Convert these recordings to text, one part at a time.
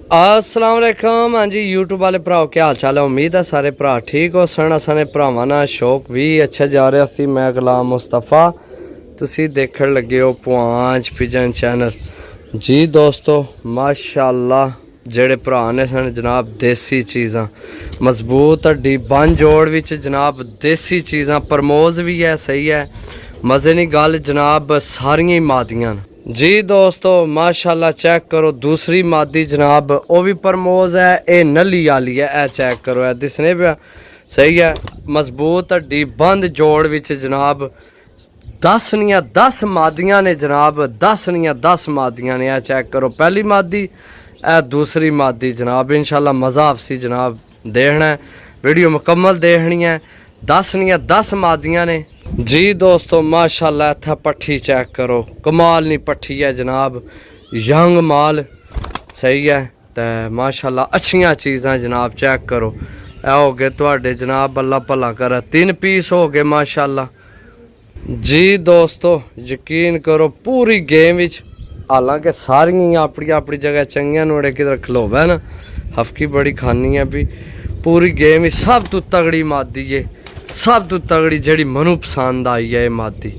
अस्सलाम वालेकुम। हाँ जी यूट्यूब वाले भराओ क्या हाल चाल है। उम्मीद है सारे भरा ठीक हो सन। असाने भरावां नाल शौक भी अच्छा जा रहा सी। मैं गुलाम मुस्तफा, तुसी देखण लगे हो पुआंच पिजन चैनल। जी दोस्तों माशाअल्लाह जेड़े भरा ने सन जनाब देसी चीज़ां मजबूत हड्डी बन जोड़ विच जनाब देसी चीज़ां प्रमोज भी है सही है मज़े नी गल जनाब सारियां मादियां जी दोस्तों माशाल्लाह चेक करो। दूसरी मादी जनाब वो भी प्रमोज है, ये नली वाली है। ए चेक करो है दिसने पे सही है मजबूत हड्डी बंद जोड़ विच जनाब 10 निया 10 मादियां ने जनाब 10 निया 10 मादियां ने। चेक करो पहली मादी ए दूसरी मादी जनाब इंशाल्लाह मज़ा आपसी जनाब देखना है, वीडियो मुकम्मल देखनी है। 10 निया 10 मादियां ने जी दोस्तों माशाल्लाह। इत्थे पट्ठी चेक करो कमाल नी पट्ठी है जनाब यंग माल सही है तो माशाल्लाह अच्छियां चीज़ां जनाब चेक करो। ए हो गए तुहाडे जनाब अल्लाह भला करे 3 पीस हो गए माशाल्लाह। जी दोस्तों यकीन करो पूरी गेम विच हालांकि सारियां अपनी अपनी जगह चंगियां नोड़े किधर खलोवे ना हफकी बड़ी खानी है भी पूरी गेम सब तो तगड़ी मादी है, सब तो तगड़ी जड़ी मनु पसंद आई है मादी।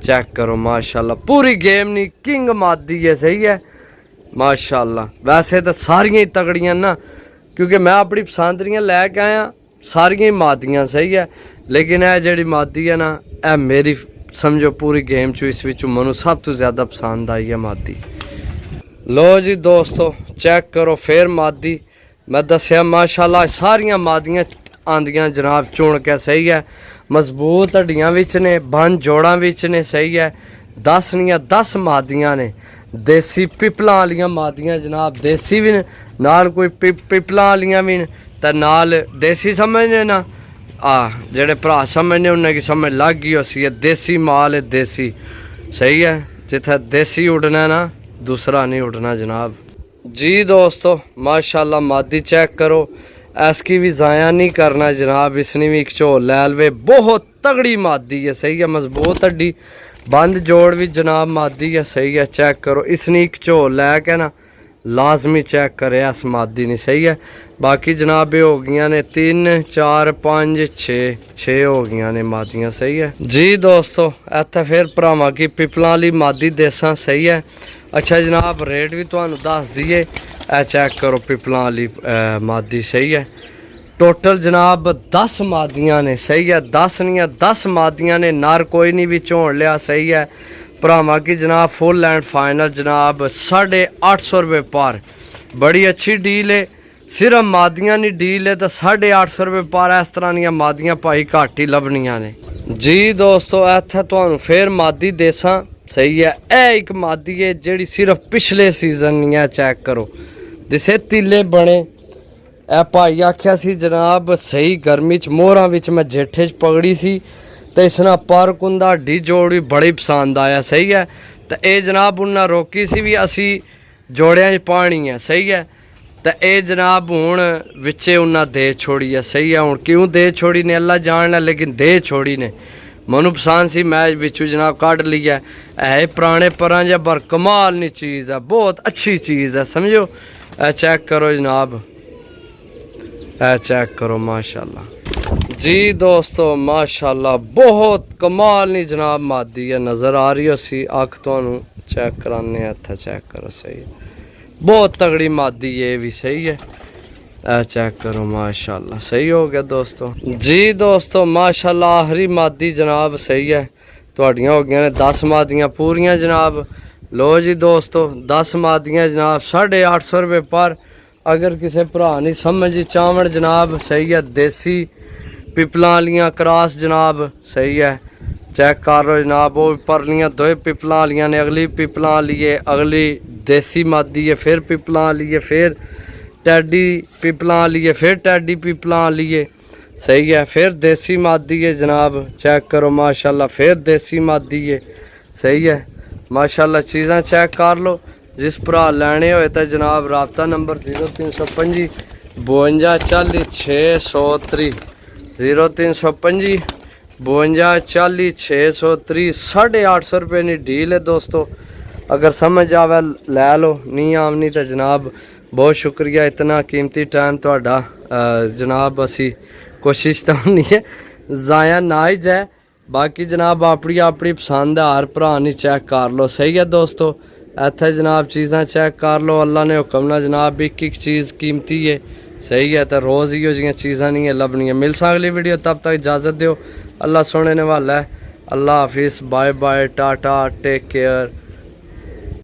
चेक करो माशाल्लाह पूरी गेम नी किंग मादी है सही है माशाल्लाह। वैसे तो सारियां ही तगड़ियां ना क्योंकि मैं अपनी पसंद दियां लैके आया सारियां ही मादियां सही है, लेकिन यह जड़ी मादी है ना यह मेरी समझो पूरी गेम चो इस विचों मनु सब तो ज़्यादा पसंद आई है मादी। लो जी दोस्तों चेक करो फिर मादी मैं दसिया माशाल्लाह सारियां मादियां आंदियां जनाब चुन के सही है मजबूत हड्डियां विच ने बन जोड़ां विच ने सही है। 10 निया 10 मादियां ने देसी पिपलां वालियां मादियां जनाब देसी भी नाल कोई पिपलां वालियां भी ते नाल देसी समझने ना जेड़े भरा समझने उन्हें की समझ लग गई उसी है देसी माल है देसी सही है। जिथे देसी उड़ना ना दूसरा नहीं उड़ना जनाब। जी दोस्तों माशाल्लाह मादी चेक करो इसकी भी ज़ाया नहीं करना जनाब। इसने भी एक झोल लै लवे बहुत तगड़ी मादी है सही है मजबूत हड्डी बंद जोड़ भी जनाब मादी है सही है। चेक करो इसने एक झोल लैके ना लाजमी चेक करे इस मादी नहीं सही है। बाकी जनाब ये हो गई ने 3 4 5 6 हो गई ने मादियाँ सही है। जी दोस्तों इत्थे फिर भरावां की पिपलां वाली मादी देसा सही है। अच्छा जनाब रेट भी तुहानू दस दिए ए चेक करो पिपलां वाली मादी सही है। टोटल जनाब 10 मादियाँ ने सही है 10 निया 10 मादियाँ ने नर कोई नहीं भी झोड़ लिया सही है। भरावां की जनाब फुल एंड फाइनल जनाब 850 रुपये पर बड़ी अच्छी डील है। सिर्फ मादियाँ नहीं डील है तो 850 रुपये पर इस तरह दियां मादियाँ भाई घट ही लभनियां ने। जी दोस्तों इत्थे तुहानू फिर मादी देसा सही है। ए एक मादी है जिहड़ी सिर्फ पिछले सीजन नहीं है। चेक करो दिसे तीले बने ए भाई आख्या सी जनाब सही गर्मी च मोहरां विच मैं जेठे च पकड़ी सी तो इसना पर कुंदा हड्डी जोड़ भी बड़ी पसंद आया सही है। तो ये जनाब उन्हें रोकी सी भी असी जोड़िया पानी है सही है। तो ये जनाब हुण विचे उन्हें दे छोड़ी है सही है। हुण क्यों दे छोड़ी ने अल्लाह जान है लेकिन दे छोड़ी ने मनु पसंद सी मैच बिचू जनाब कढ़ लिया है पुराने पर या बर कमाल नी चीज़ है बहुत अच्छी चीज़ है समझो। ए चेक करो जनाब ए चेक करो माशाल्लाह। जी दोस्तों माशाल्लाह बहुत कमाल नी जनाब मादी है नज़र आ रही हो सी अख तुहानू चेक कराने इत्थे चेक करो सही है बहुत तगड़ी मादी ये भी सही है। चेक करो माशाल्लाह सही हो गया दोस्तों। जी दोस्तों माशाल्लाह आखिरी मादी जनाब सही है तुहाडियां हो गई ने 10 मादियां पूरियां जनाब। लो जी दोस्तों 10 मादियां जनाब 850 रुपये पर। अगर किसी भरा नहीं समझ चावण जनाब सही है देसी पिपलां वालियां क्रॉस जनाब सही है। चेक कर लो जनाब वो परलियां दो पिपलां वालियां ने अगली पिपलां वाली है अगली देसी मादी है फिर पिपलां वाली है फिर टैडी पिपलां वाली है फिर टैडी पिपलां वाली है सही है फिर देसी मादी है जनाब। चेक करो माशाल्लाह फिर देसी मादी है सही है माशाल्लाह। चीज़ां चेक कर लो जिस भरा लैने होए तो जनाब राबता नंबर 0325 52 40 630 0325 52 40 630 850 रुपये की डील है दोस्तों। अगर समझ आवे लै लो, नहीं आमनी तो जनाब बहुत शुक्रिया। इतना कीमती टाइम तुहाडा जनाब असी कोशिश तो नहीं है ज़ाया ना ही जाए। बाकी जनाब अपनी अपनी पसंद है, हर भरा नहीं चेक कर लो। सही है दोस्तों, इत्थे जनाब चीज़ां चेक कर लो। अल्लाह ने हुक्म ना जनाब एक एक चीज़ कीमती है। सही है, तो रोज़ ही जिहियां चीज़ां नहीं लभनियां। मिल सा अगली वीडियो, तब तक इजाज़त दो। अल्लाह सोने ने वाला है। अल्लाह हाफिज़, bye bye, tata, take care.